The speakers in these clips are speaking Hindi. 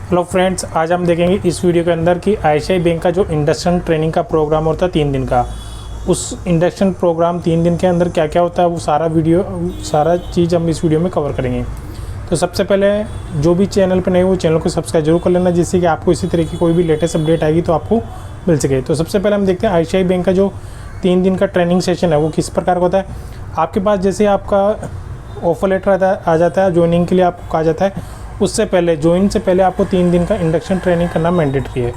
हेलो फ्रेंड्स, आज हम देखेंगे इस वीडियो के अंदर कि आईसीआई बैंक का जो इंडक्शन ट्रेनिंग का प्रोग्राम होता है 3 दिन का, उस इंडक्शन प्रोग्राम 3 दिन के अंदर क्या क्या होता है वो सारा चीज़ हम इस वीडियो में कवर करेंगे। तो सबसे पहले जो भी चैनल पर नए वो चैनल को सब्सक्राइब जरूर कर लेना, जिससे कि आपको इसी तरह की कोई भी लेटेस्ट अपडेट आएगी तो आपको मिल सके। तो सबसे पहले हम देखते हैं आईसीआई बैंक का जो 3 दिन का ट्रेनिंग सेशन है वो किस प्रकार का होता है। आपके पास जैसे आपका ऑफर लेटर आ जाता है, ज्वाइनिंग के लिए आपको कहा जाता है, उससे पहले ज्वाइन से पहले आपको 3 दिन का इंडक्शन ट्रेनिंग करना मैंडेटरी है।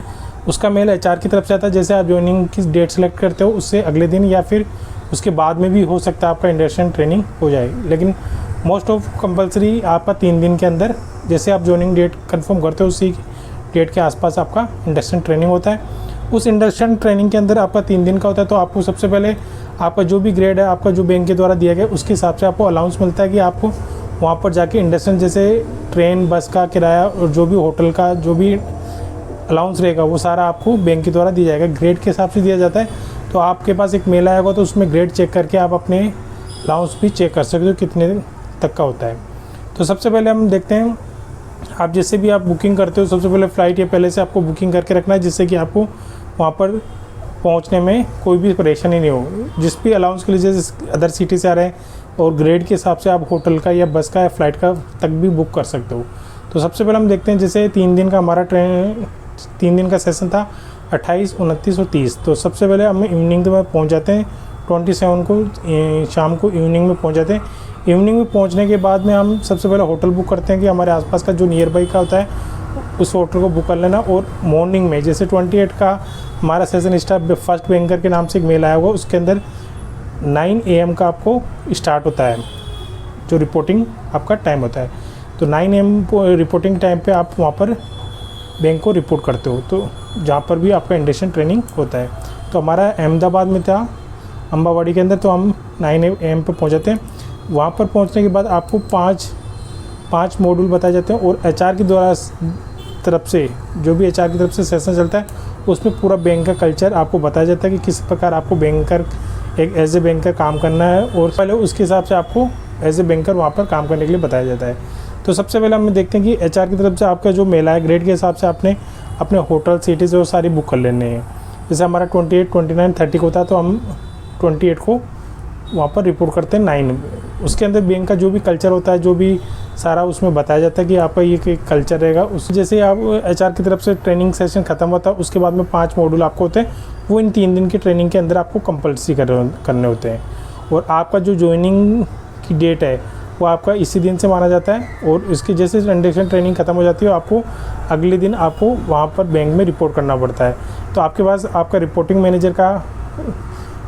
उसका मेल एचआर की तरफ से आता है। जैसे आप ज्वाइनिंग की डेट सेलेक्ट करते हो उससे अगले दिन या फिर उसके बाद में भी हो सकता है आपका इंडक्शन ट्रेनिंग हो जाए, लेकिन मोस्ट ऑफ कंपलसरी आपका 3 दिन के अंदर जैसे आप ज्वाइनिंग डेट कंफर्म करते हो उसी डेट के आसपास आपका इंडक्शन ट्रेनिंग होता है। उस इंडक्शन ट्रेनिंग के अंदर आपका 3 दिन का होता है। तो आपको सबसे पहले आपका जो भी ग्रेड है आपका जो बैंक के द्वारा दिया गया उसके हिसाब से आपको अलाउंस मिलता है कि आपको वहाँ पर जाके इंडक्शन जैसे ट्रेन बस का किराया और जो भी होटल का जो भी अलाउंस रहेगा वो सारा आपको बैंक के द्वारा दिया जाएगा। ग्रेड के हिसाब से दिया जाता है। तो आपके पास एक मेल आएगा तो उसमें ग्रेड चेक करके आप अपने अलाउंस भी चेक कर सकते हो कितने तक का होता है। तो सबसे पहले हम देखते हैं, आप जैसे भी आप बुकिंग करते हो सबसे पहले फ़्लाइट या पहले से आपको बुकिंग करके रखना है, जिससे कि आपको वहाँ पर पहुँचने में कोई भी परेशानी नहीं हो। जिस भी अलाउंस के लिए जैसे अदर सिटी से आ रहे हैं और ग्रेड के हिसाब से आप होटल का या बस का या फ़्लाइट का तक भी बुक कर सकते हो। तो सबसे पहले हम देखते हैं, जैसे 3 दिन का हमारा 3 दिन का सेशन था 28, 29 और 30। तो सबसे पहले हम इवनिंग में पहुंच जाते हैं 27 को शाम को इवनिंग में पहुंच जाते हैं। इवनिंग में पहुंचने के बाद में हम सबसे पहले होटल बुक करते हैं कि हमारे आसपास का जो नियर बाई का होता है उस होटल को बुक कर लेना। और मॉर्निंग में जैसे 28 का हमारा सेशन स्टार्ट फर्स्ट बैंकर के नाम से एक मेल आया हुआ, उसके अंदर 9 AM का आपको स्टार्ट होता है जो रिपोर्टिंग आपका टाइम होता है। तो 9 AM रिपोर्टिंग टाइम पे आप वहाँ पर बैंक को रिपोर्ट करते हो, तो जहाँ पर भी आपका इंडक्शन ट्रेनिंग होता है। तो हमारा अहमदाबाद में था अम्बावाड़ी के अंदर, तो हम 9 AM पे पहुँच जाते हैं। वहाँ पर पहुँचने के बाद आपको पाँच मॉड्यूल बताए जाते हैं और एचआर की द्वारा तरफ से जो भी एचआर की तरफ से सेशन चलता है उसमें पूरा बैंक का कल्चर आपको बताया जाता है कि किस प्रकार आपको बैंकर एक एज ए बैंकर काम करना है, और पहले उसके हिसाब से आपको एज ए बैंकर वहाँ पर काम करने के लिए बताया जाता है। तो सबसे पहले हम देखते हैं कि एचआर की तरफ से आपका जो मेल है ग्रेड के हिसाब से आपने अपने होटल सिटीज़ और सारी बुक कर लेने हैं। जैसे हमारा 28, 29, 30 को होता है तो हम 28 को वहाँ पर रिपोर्ट करते हैं 9। उसके अंदर बैंक का जो भी कल्चर होता है जो भी सारा उसमें बताया जाता है कि आपका ये कल्चर रहेगा। उस जैसे आप एचआर की तरफ से ट्रेनिंग सेशन ख़त्म होता है उसके बाद में 5 मॉड्यूल आपको होते हैं, वो इन 3 दिन की ट्रेनिंग के अंदर आपको कंपल्सरी करने होते हैं। और आपका जो ज्वाइनिंग की डेट है वो आपका इसी दिन से माना जाता है। और इसकी जैसे इंडक्शन ट्रेनिंग ख़त्म हो जाती है आपको अगले दिन आपको वहाँ पर बैंक में रिपोर्ट करना पड़ता है। तो आपके पास आपका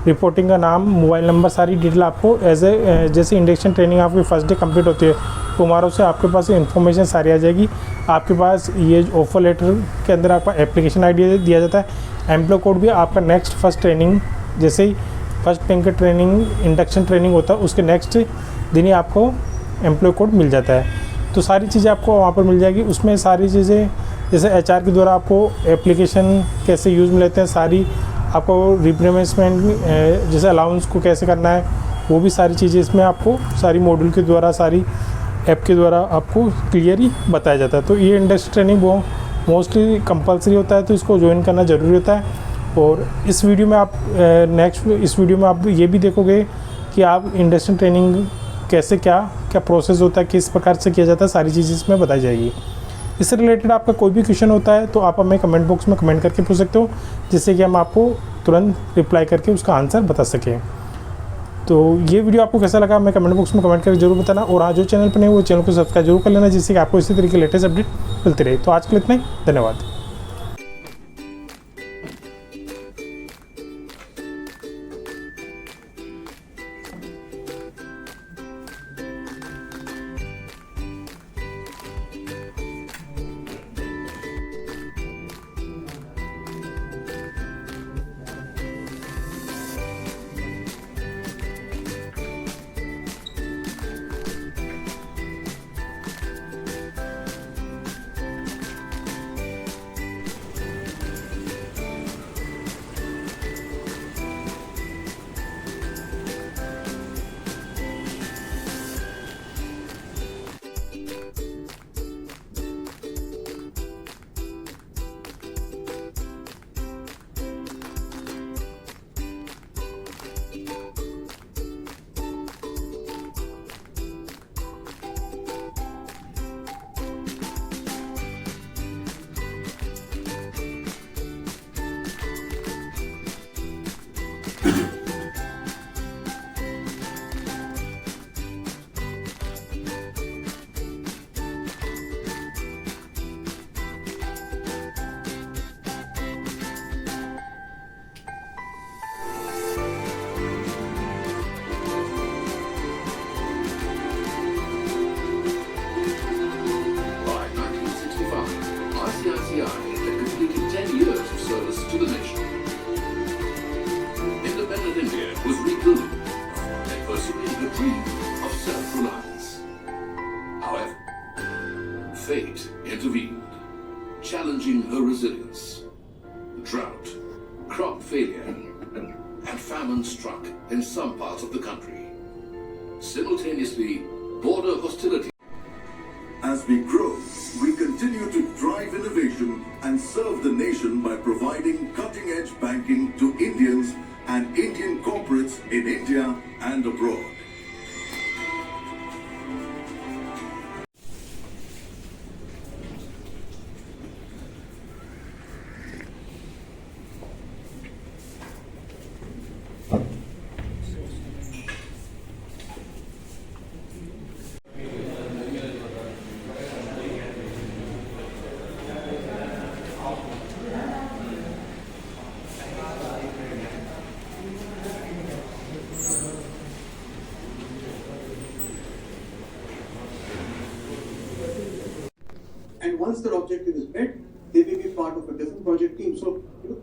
रिपोर्टिंग का नाम, मोबाइल नंबर, सारी डिटेल आपको जैसे इंडक्शन ट्रेनिंग आपकी फर्स्ट डे कंप्लीट होती है टुमारो से आपके पास इन्फॉर्मेशन सारी आ जाएगी। आपके पास ये ऑफर लेटर के अंदर आपका एप्लीकेशन आईडी दिया जाता है। एम्प्लॉय कोड भी आपका नेक्स्ट फर्स्ट ट्रेनिंग जैसे ही फर्स्ट बैंक का ट्रेनिंग इंडक्शन ट्रेनिंग होता है उसके नेक्स्ट दिन ही आपको एम्प्लॉय कोड मिल जाता है। तो सारी चीज़ें आपको वहाँ पर मिल जाएगी। उसमें सारी चीज़ें जैसे एचआर के द्वारा आपको एप्लीकेशन कैसे यूज़ में लेते हैं, सारी आपको रिप्लेसमेंट जैसे अलाउंस को कैसे करना है वो भी सारी चीज़ें इसमें आपको सारी मॉड्यूल के द्वारा सारी ऐप के द्वारा आपको क्लियरली बताया जाता है। तो ये इंडस्ट्री ट्रेनिंग वो मोस्टली कंपलसरी होता है, तो इसको ज्वाइन करना ज़रूरी होता है। और इस वीडियो में आप इस वीडियो में आप ये भी देखोगे कि आप इंडस्ट्री ट्रेनिंग कैसे क्या प्रोसेस होता है, किस प्रकार से किया जाता है, सारी चीज़ें इसमें बताई जाएगी। इससे रिलेटेड आपका कोई भी क्वेश्चन होता है तो आप हमें कमेंट बॉक्स में कमेंट करके पूछ सकते हो, जिससे कि हम आपको तुरंत रिप्लाई करके उसका आंसर बता सकें। तो ये वीडियो आपको कैसा लगा हमें कमेंट बॉक्स में कमेंट करके जरूर बताना। और हाँ, जो चैनल पर नहीं वो चैनल को सब्सक्राइब जरूर कर लेना, जिससे कि आपको इसी तरीके लेटेस्ट अपडेट मिलती रहे। तो आज के लिए इतना ही, धन्यवाद। Fate intervened, challenging her resilience. Drought, crop failure, and famine struck in some parts of the country. Simultaneously, border hostility. As we grow, we continue to drive innovation and serve the nation by providing cutting-edge banking to Indians and Indian corporates in India and abroad. And once their objective is met, they may be part of a different project team. So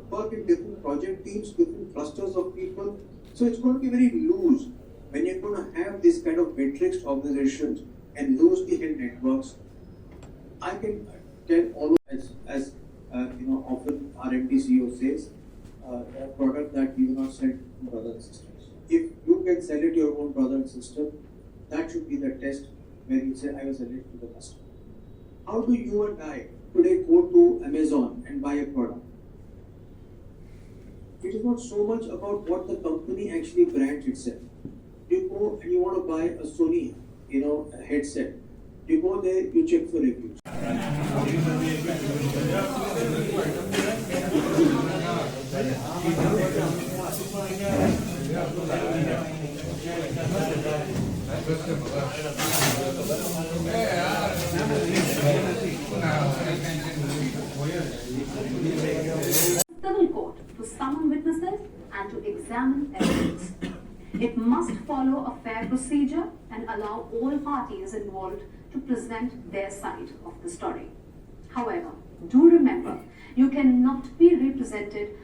work in different project teams, different clusters of people. So it's going to be very loose when you're going to have this kind of matrixed organizations and loosely held networks. I can tell all of as often our MD CEO says, a product that you will not sell to brother and sisters. If you can sell it to your own brother and sister, that should be the test where you say, I will sell it to the customer. How do you and I today go to Amazon and buy a product? It is not so much about what the company actually brands itself. You go and you want to buy a Sony, a headset. You go there, you check for reviews. Civil court to summon witnesses and to examine evidence. It must follow a fair procedure and allow all parties involved to present their side of the story. However, do remember, you cannot be represented